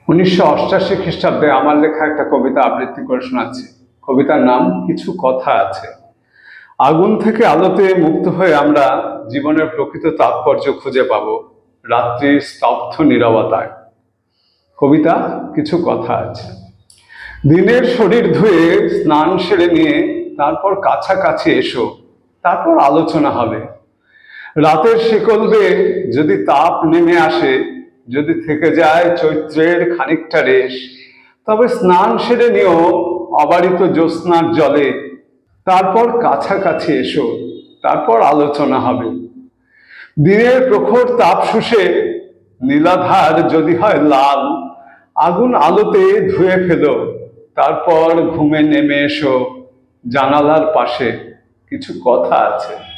1988 খ্রিস্টাব্দে আমার লেখা একটা কবিতা আবৃত্তি করে শোনাচ্ছি। কবিতার নাম কিছু কথা আছে। আগুন থেকে আলোতে মুক্ত হয়ে আমরা জীবনের প্রকৃত তাৎপর্য খুঁজে পাব রাত্রির স্তব্ধ নীরবতায়। কবিতা কিছু কথা আছে। দিনের শরীর ধুয়ে স্নান সেরে নিয়ে তারপর কাছাকাছি এসো, তারপর আলোচনা হবে। রাতের শিকল বেয়ে যদি তাপ নেমে আসে, যদি থেকে যায় চৈত্রের খানিকটা রেশ, তবে স্নান সেরে নিও অবারিত জ্যোৎস্নার জলে, তারপর কাছাকাছি এসো, তারপর আলোচনা হবে। দিনের প্রখর তাপ শুষে নীলাধার যদি হয় লাল, আগুন আলোতে ধুয়ে ফেলো, তারপর ঘুমে নেমে এসো। জানালার পাশে কিছু কথা আছে।